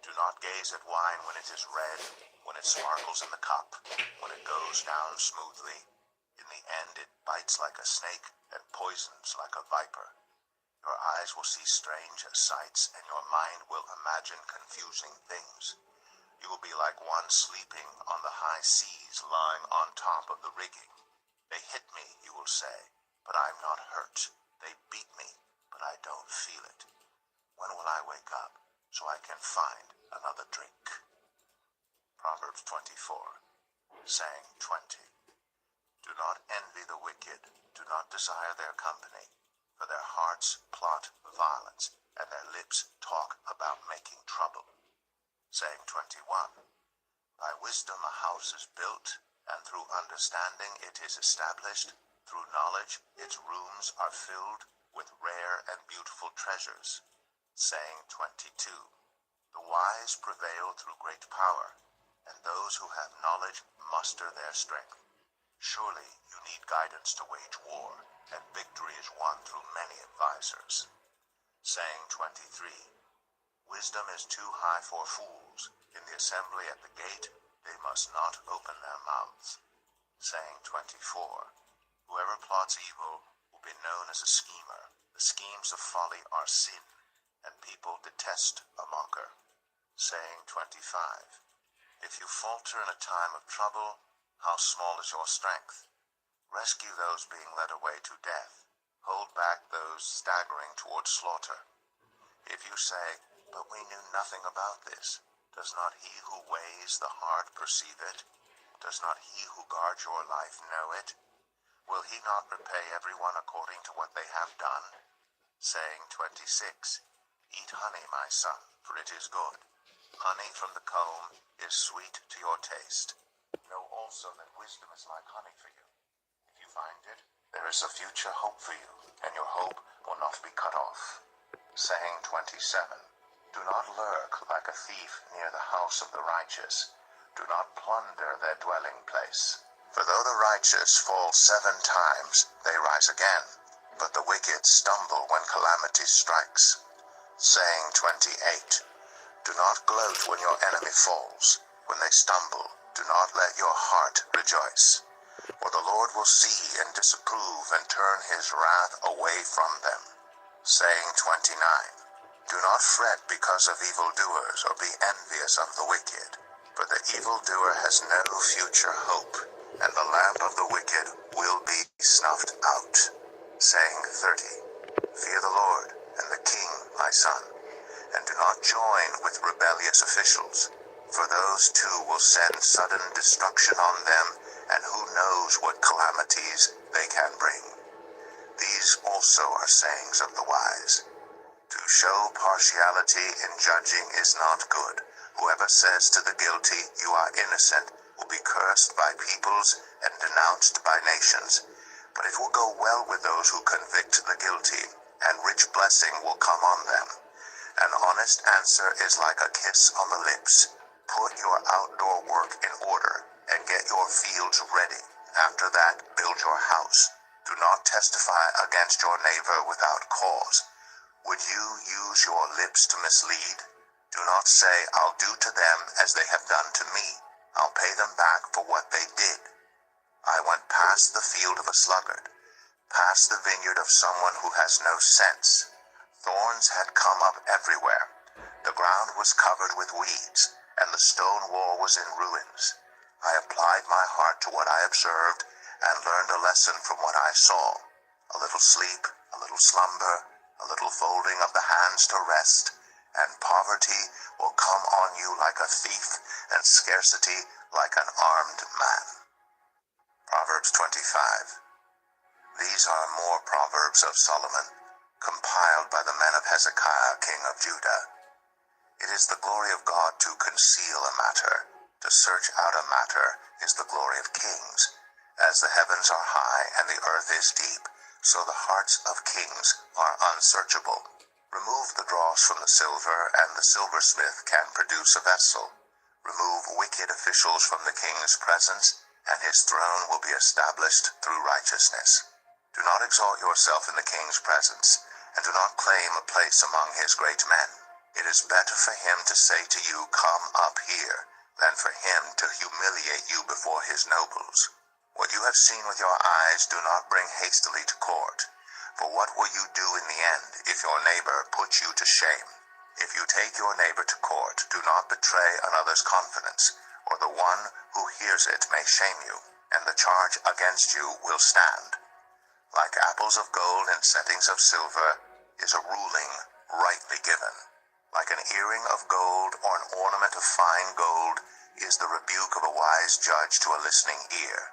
Do not gaze at wine when it is red, when it sparkles in the cup, when it goes down smoothly. In the end it bites like a snake and poisons like a viper. Your eyes will see strange sights, and your mind will imagine confusing things. You will be like one sleeping on the high seas, lying on top of the rigging. They hit me, you will say, but I'm not hurt. They beat me, but I don't feel it. When will I wake up so I can find another drink? Proverbs 24, saying 20. Do not envy the wicked, do not desire their company, for their hearts plot violence, and their lips talk about making trouble. Saying 21, By wisdom a house is built, and through understanding it is established. Through knowledge its rooms are filled with rare and beautiful treasures. Saying 22, The wise prevail through great power, and those who have knowledge muster their strength. Surely you need guidance to wage war, and victory is won through many advisers. Saying 23, Wisdom is too high for fools. In the assembly at the gate, they must not open their mouths. Saying 24, Whoever plots evil will be known as a schemer. The schemes of folly are sin, and people detest a mocker. Saying 25, If you falter in a time of trouble, how small is your strength? Rescue those being led away to death. Hold back those staggering toward slaughter. If you say, But we knew nothing about this, does not he who weighs the heart perceive it? Does not he who guards your life know it? Will he not repay everyone according to what they have done? Saying 26, Eat honey, my son, for it is good. Honey from the comb is sweet to your taste. Know also that wisdom is like honey for you. If you find it, there is a future hope for you, and your hope will not be cut off. Saying 27, Do not lurk like a thief near the house of the righteous. Do not plunder their dwelling place. For though the righteous fall 7 times, they rise again, but the wicked stumble when calamity strikes. Saying 28, Do not gloat when your enemy falls. When they stumble, do not let your heart rejoice. For the Lord will see and disapprove and turn his wrath away from them. Saying 29, Do not fret because of evildoers, or be envious of the wicked. For the evildoer has no future hope, and the lamp of the wicked will be snuffed out. Saying 30, Fear the Lord and the King, my son, and do not join with rebellious officials, for those too will send sudden destruction on them, and who knows what calamities they can bring. These also are sayings of the wise. To show partiality in judging is not good. Whoever says to the guilty, You are innocent, will be cursed by peoples and denounced by nations. But it will go well with those who convict the guilty, and rich blessing will come on them. An honest answer is like a kiss on the lips. Put your outdoor work in order, and get your fields ready. After that, build your house. Do not testify against your neighbor without cause. Would you use your lips to mislead? Do not say, I'll do to them as they have done to me. I'll pay them back for what they did. I went past the field of a sluggard, past the vineyard of someone who has no sense. Thorns had come up everywhere. The ground was covered with weeds, and the stone wall was in ruins. I applied my heart to what I observed and learned a lesson from what I saw. A little sleep, a little slumber, a little folding of the hands to rest, and poverty will come on you like a thief, and scarcity like an armed man. Proverbs 25. These are more Proverbs of Solomon, compiled by the men of Hezekiah, king of Judah. It is the glory of God to conceal a matter. To search out a matter is the glory of kings. As the heavens are high and the earth is deep, so the hearts of kings are unsearchable. Remove the dross from the silver, and the silversmith can produce a vessel. Remove wicked officials from the king's presence, and his throne will be established through righteousness. Do not exalt yourself in the king's presence, and do not claim a place among his great men. It is better for him to say to you, "Come up here," than for him to humiliate you before his nobles. What you have seen with your eyes do not bring hastily to court. For what will you do in the end if your neighbor puts you to shame? If you take your neighbor to court, do not betray another's confidence, or the one who hears it may shame you, and the charge against you will stand. Like apples of gold and settings of silver is a ruling rightly given. Like an earring of gold or an ornament of fine gold is the rebuke of a wise judge to a listening ear.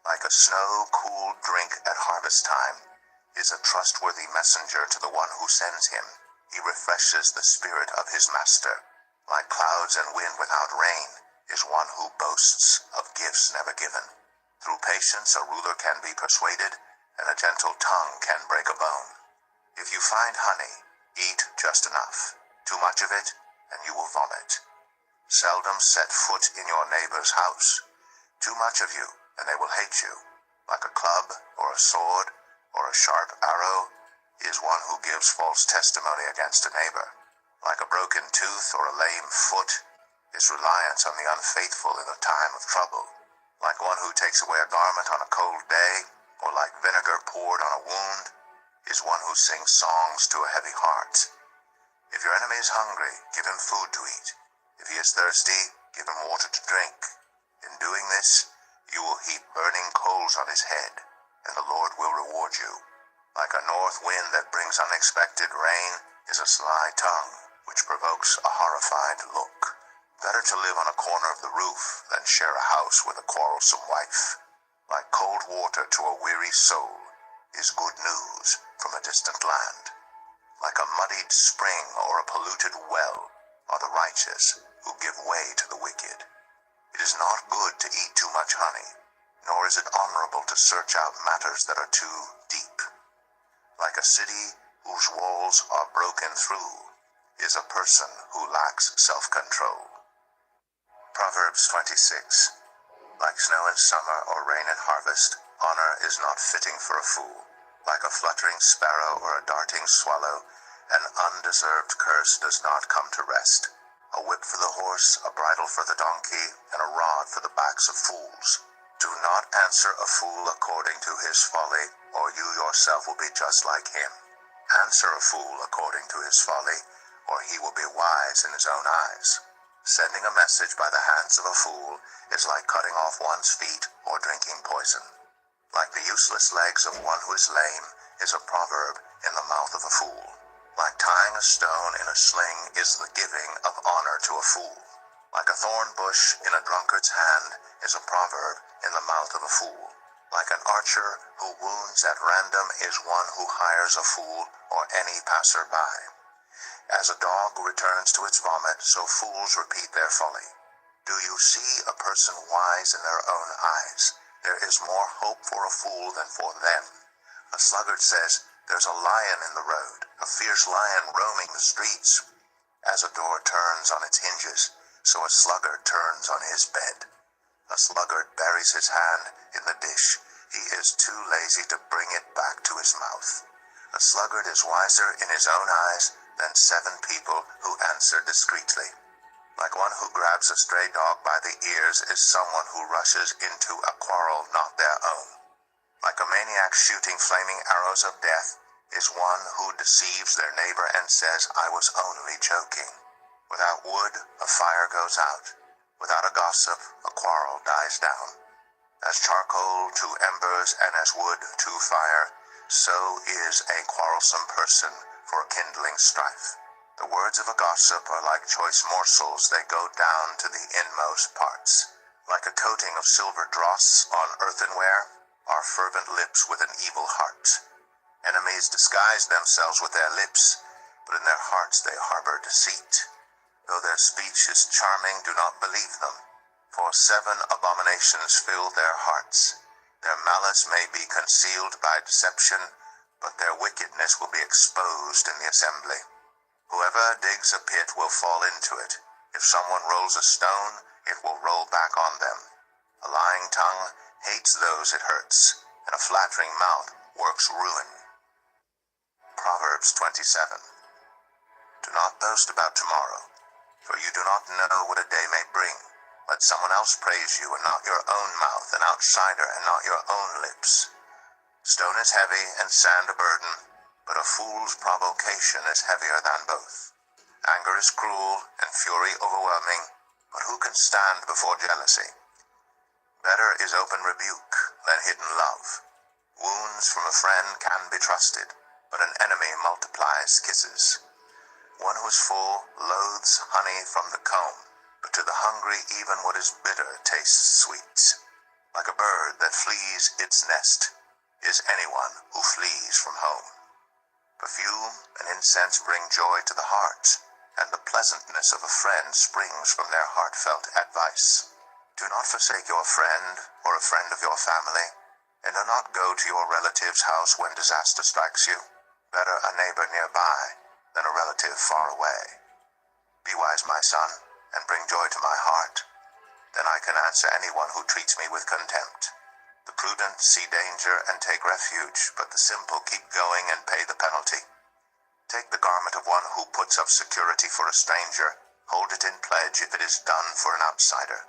Like a snow-cooled drink at harvest time is a trustworthy messenger to the one who sends him. He refreshes the spirit of his master. Like clouds and wind without rain is one who boasts of gifts never given. Through patience a ruler can be persuaded, and a gentle tongue can break a bone. If you find honey, eat just enough. Too much of it, and you will vomit. Seldom set foot in your neighbor's house. Too much of you, and they will hate you. Like a club, or a sword, or a sharp arrow, is one who gives false testimony against a neighbor. Like a broken tooth or a lame foot is reliance on the unfaithful in a time of trouble. Like one who takes away a garment on a cold day, or like vinegar poured on a wound, is one who sings songs to a heavy heart. If your enemy is hungry, give him food to eat. If he is thirsty, give him water to drink. In doing this, you will heap burning coals on his head, and the Lord will reward you. Like a north wind that brings unexpected rain is a sly tongue, which provokes a horrified look. Better to live on a corner of the roof than share a house with a quarrelsome wife. Like cold water to a weary soul is good news from a distant land. Like a muddied spring or a polluted well are the righteous who give way to the wicked. It is not good to eat too much honey, nor is it honorable to search out matters that are too deep. Like a city whose walls are broken through is a person who lacks self-control. Proverbs 26. Like snow in summer or rain at harvest, honor is not fitting for a fool. Like a fluttering sparrow or a darting swallow, an undeserved curse does not come to rest. A whip for the horse, a bridle for the donkey, and a rod for the backs of fools. Do not answer a fool according to his folly, or you yourself will be just like him. Answer a fool according to his folly, or he will be wise in his own eyes. Sending a message by the hands of a fool is like cutting off one's feet or drinking poison. Like the useless legs of one who is lame is a proverb in the mouth of a fool. Like tying a stone in a sling is the giving of honor to a fool. Like a thorn bush in a drunkard's hand is a proverb in the mouth of a fool. Like an archer who wounds at random is one who hires a fool or any passer-by. As a dog returns to its vomit, so fools repeat their folly. Do you see a person wise in their own eyes? There is more hope for a fool than for them. A sluggard says, "There's a lion in the road, a fierce lion roaming the streets." As a door turns on its hinges, so a sluggard turns on his bed. A sluggard buries his hand in the dish. He is too lazy to bring it back to his mouth. A sluggard is wiser in his own eyes than 7 people who answer discreetly. Like one who grabs a stray dog by the ears is someone who rushes into a quarrel not their own. Like a maniac shooting flaming arrows of death is one who deceives their neighbor and says, "I was only joking." Without wood, a fire goes out, Without a gossip, a quarrel dies down. As charcoal to embers and as wood to fire, so is a quarrelsome person for kindling strife. The words of a gossip are like choice morsels, they go down to the inmost parts. Like a coating of silver dross on earthenware, are fervent lips with an evil heart. Enemies disguise themselves with their lips, but in their hearts they harbor deceit. Though their speech is charming, do not believe them, for 7 abominations fill their hearts. Their malice may be concealed by deception, but their wickedness will be exposed in the assembly. Whoever digs a pit will fall into it. If someone rolls a stone, it will roll back on them. A lying tongue hates those it hurts, and a flattering mouth works ruin. Proverbs 27. Do not boast about tomorrow, for you do not know what a day may bring. Let someone else praise you, and not your own mouth, an outsider, and not your own lips. Stone is heavy, and sand a burden, but a fool's provocation is heavier than both. Anger is cruel, and fury overwhelming, but who can stand before jealousy? Better is open rebuke than hidden love. Wounds from a friend can be trusted, but an enemy multiplies kisses. One who is full loathes honey from the comb, but to the hungry even what is bitter tastes sweet. Like a bird that flees its nest is anyone who flees from home. Perfume and incense bring joy to the heart, and the pleasantness of a friend springs from their heartfelt advice. Do not forsake your friend or a friend of your family, and do not go to your relative's house when disaster strikes you. Better a neighbor nearby than a relative far away. Be wise, my son, and bring joy to my heart. Then I can answer anyone who treats me with contempt. The prudent see danger and take refuge, but the simple keep going and pay the penalty. Take the garment of one who puts up security for a stranger. Hold it in pledge if it is done for an outsider.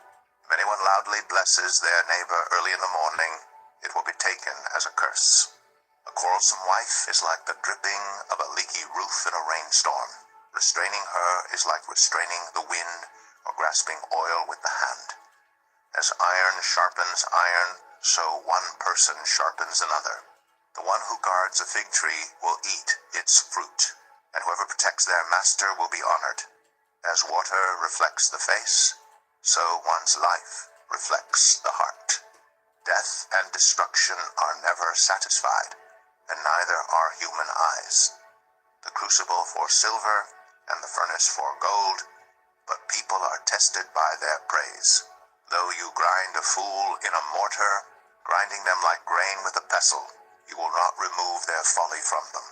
If anyone loudly blesses their neighbor early in the morning, it will be taken as a curse. A quarrelsome wife is like the dripping of a leaky roof in a rainstorm. Restraining her is like restraining the wind or grasping oil with the hand. As iron sharpens iron, so one person sharpens another. The one who guards a fig tree will eat its fruit, and whoever protects their master will be honored. As water reflects the face, so one's life reflects the heart. Death and destruction are never satisfied, and neither are human eyes. The crucible for silver and the furnace for gold, but people are tested by their praise. Though you grind a fool in a mortar, grinding them like grain with a pestle, you will not remove their folly from them.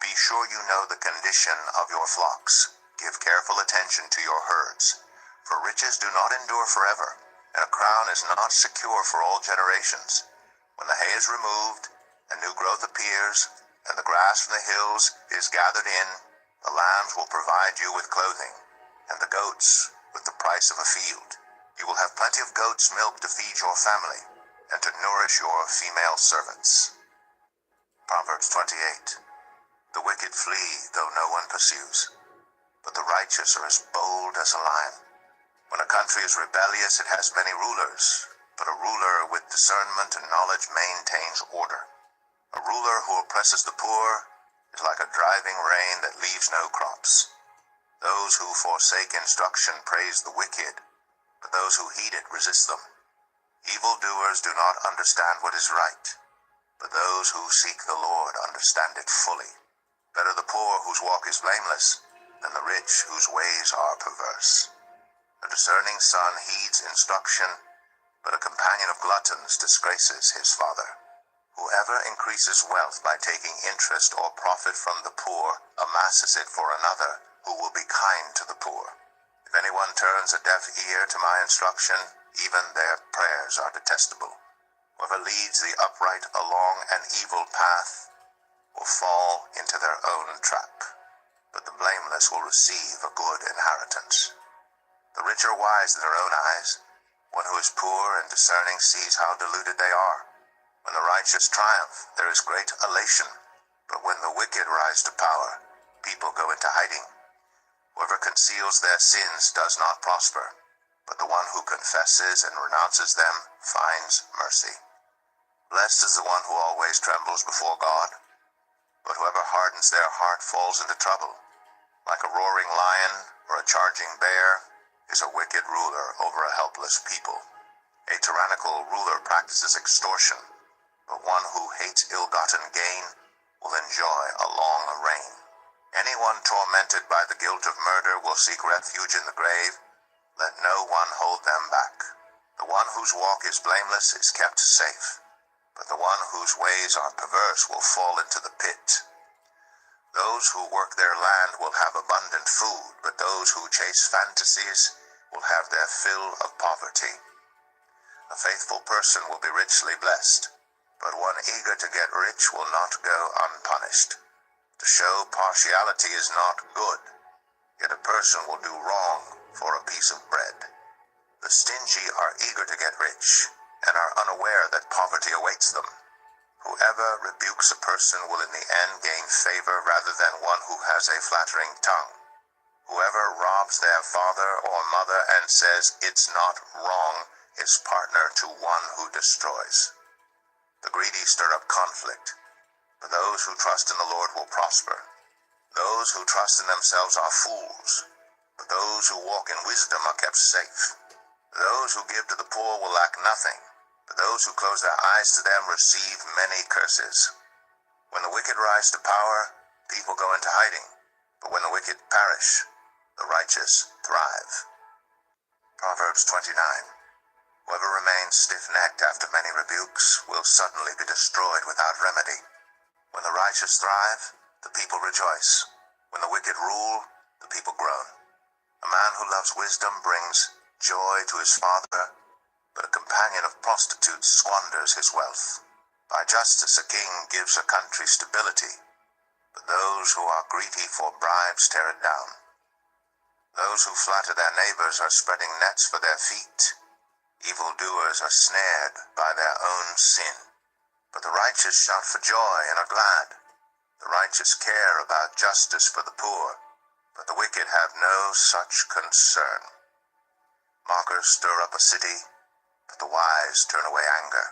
Be sure you know the condition of your flocks. Give careful attention to your herds, for riches do not endure forever, and a crown is not secure for all generations. When the hay is removed, and new growth appears, and the grass from the hills is gathered in, the lambs will provide you with clothing, and the goats with the price of a field. You will have plenty of goat's milk to feed your family, and to nourish your female servants. Proverbs 28. The wicked flee, though no one pursues, but the righteous are as bold as a lion. When a country is rebellious, it has many rulers, but a ruler with discernment and knowledge maintains order. A ruler who oppresses the poor is like a driving rain that leaves no crops. Those who forsake instruction praise the wicked, but those who heed it resist them. Evildoers do not understand what is right, but those who seek the Lord understand it fully. Better the poor whose walk is blameless than the rich whose ways are perverse. A discerning son heeds instruction, but a companion of gluttons disgraces his father. Whoever increases wealth by taking interest or profit from the poor amasses it for another who will be kind to the poor. If anyone turns a deaf ear to my instruction, even their prayers are detestable. Whoever leads the upright along an evil path will fall into their own trap, but the blameless will receive a good inheritance. The rich are wise in their own eyes. One who is poor and discerning sees how deluded they are. When the righteous triumph, there is great elation, but when the wicked rise to power, people go into hiding. Whoever conceals their sins does not prosper, but the one who confesses and renounces them finds mercy. Blessed is the one who always trembles before God, but whoever hardens their heart falls into trouble. Like a roaring lion or a charging bear is a wicked ruler over a helpless people. A tyrannical ruler practices extortion, but one who hates ill-gotten gain will enjoy a long reign. Anyone tormented by the guilt of murder will seek refuge in the grave. Let no one hold them back. The one whose walk is blameless is kept safe, but the one whose ways are perverse will fall into the pit. Those who work their land will have abundant food, but those who chase fantasies will have their fill of poverty. A faithful person will be richly blessed, but one eager to get rich will not go unpunished. To show partiality is not good, yet a person will do wrong for a piece of bread. The stingy are eager to get rich, and are unaware that poverty awaits them. Whoever rebukes a person will in the end gain favor rather than one who has a flattering tongue. Whoever robs their father or mother and says it's not wrong is partner to one who destroys. The greedy stir up conflict, but those who trust in the Lord will prosper. Those who trust in themselves are fools, but those who walk in wisdom are kept safe. Those who give to the poor will lack nothing, but those who close their eyes to them receive many curses. When the wicked rise to power, people go into hiding, but when the wicked perish, the righteous thrive. Proverbs 29. Whoever remains stiff-necked after many rebukes will suddenly be destroyed without remedy. When the righteous thrive, the people rejoice. When the wicked rule, the people groan. A man who loves wisdom brings joy to his father, but a companion of prostitutes squanders his wealth. By justice a king gives a country stability, but those who are greedy for bribes tear it down. Those who flatter their neighbors are spreading nets for their feet. Evildoers are snared by their own sin. But the righteous shout for joy and are glad. The righteous care about justice for the poor, but the wicked have no such concern. Mockers stir up a city, but the wise turn away anger.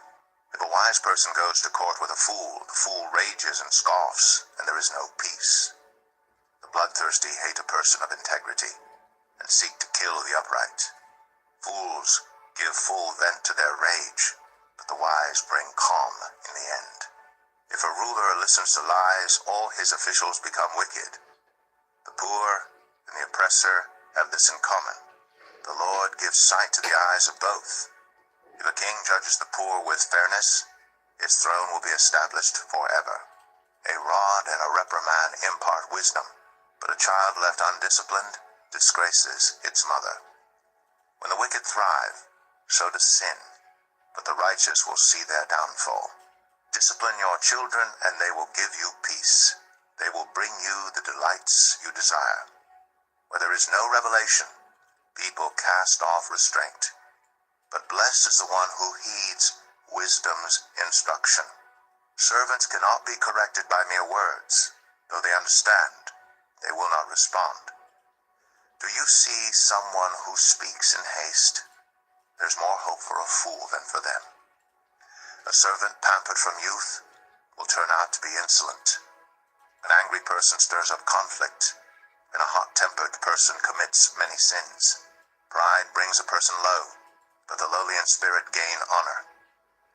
If a wise person goes to court with a fool, the fool rages and scoffs, and there is no peace. The bloodthirsty hate a person of integrity, and seek to kill the upright. Fools give full vent to their rage, but the wise bring calm in the end. If a ruler listens to lies, all his officials become wicked. The poor and the oppressor have this in common. The Lord gives sight to the eyes of both. If a king judges the poor with fairness, his throne will be established forever. A rod and a reprimand impart wisdom, but a child left undisciplined disgraces its mother. When the wicked thrive, so does sin, but the righteous will see their downfall. Discipline your children, and they will give you peace. They will bring you the delights you desire. Where there is no revelation, people cast off restraint. But blessed is the one who heeds wisdom's instruction. Servants cannot be corrected by mere words. Though they understand, they will not respond. Do you see someone who speaks in haste? There's more hope for a fool than for them. A servant pampered from youth will turn out to be insolent. An angry person stirs up conflict, and a hot-tempered person commits many sins. Pride brings a person low, but the lowly in spirit gain honor.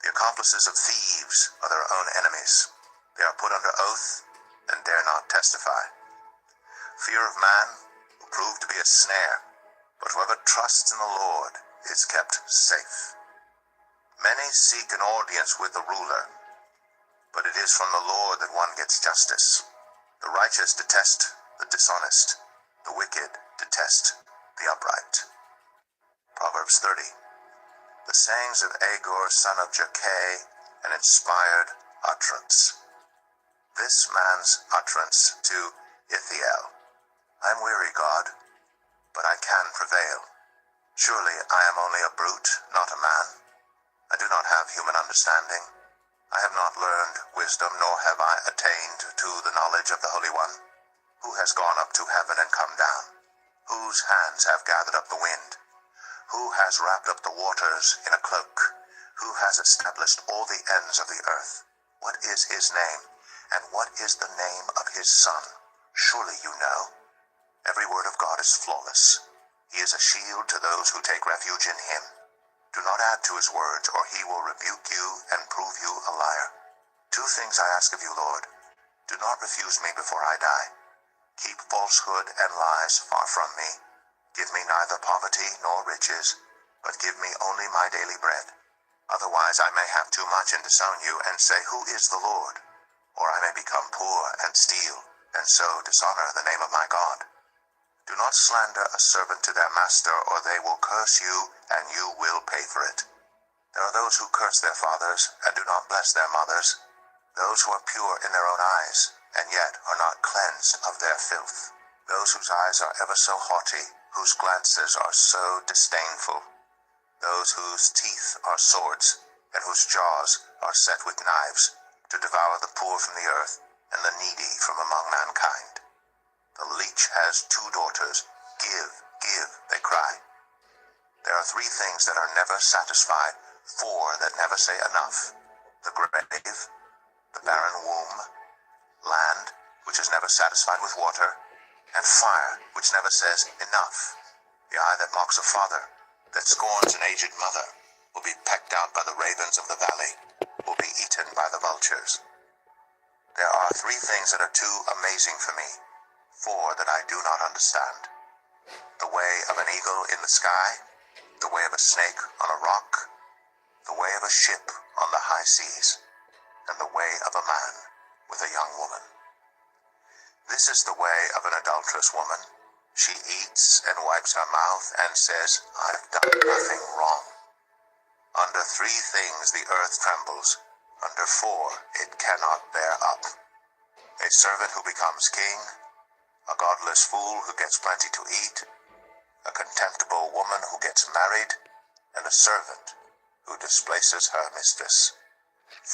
The accomplices of thieves are their own enemies. They are put under oath and dare not testify. Fear of man will prove to be a snare, but whoever trusts in the Lord is kept safe. Many seek an audience with the ruler, but it is from the Lord that one gets justice. The righteous detest the dishonest. The wicked detest the upright. Proverbs 30. The sayings of Agur, son of Jakeh, an inspired utterance. This man's utterance to Ithiel. I am weary, God, but I can prevail. Surely I am only a brute, not a man. I do not have human understanding. I have not learned wisdom, nor have I attained to the knowledge of the Holy One. Who has gone up to heaven and come down? Whose hands have gathered up the wind? Who has wrapped up the waters in a cloak? Who has established all the ends of the earth? What is his name? And what is the name of his son? Surely you know. Every word of God is flawless. He is a shield to those who take refuge in him. Do not add to his words, or he will rebuke you and prove you a liar. 2 things I ask of you, Lord. Do not refuse me before I die. Keep falsehood and lies far from me. Give me neither poverty nor riches, but give me only my daily bread. Otherwise I may have too much and disown you and say, Who is the Lord? Or I may become poor and steal, and so dishonor the name of my God. Do not slander a servant to their master, or they will curse you, and you will pay for it. There are those who curse their fathers, and do not bless their mothers, those who are pure in their own eyes, and yet are not cleansed of their filth, those whose eyes are ever so haughty, whose glances are so disdainful, those whose teeth are swords, and whose jaws are set with knives, to devour the poor from the earth, and the needy from among mankind. The leech has 2 daughters. Give, give, they cry. There are 3 things that are never satisfied, 4 that never say enough. The grave, the barren womb, land, which is never satisfied with water, and fire, which never says enough. The eye that mocks a father, that scorns an aged mother, will be pecked out by the ravens of the valley, will be eaten by the vultures. There are 3 things that are too amazing for me, 4 that I do not understand. The way of an eagle in the sky, the way of a snake on a rock, the way of a ship on the high seas, and the way of a man with a young woman. This is the way of an adulterous woman. She eats and wipes her mouth and says, I've done nothing wrong. Under 3 things the earth trembles, under 4 it cannot bear up. A servant who becomes king, a godless fool who gets plenty to eat, a contemptible woman who gets married, and a servant who displaces her mistress.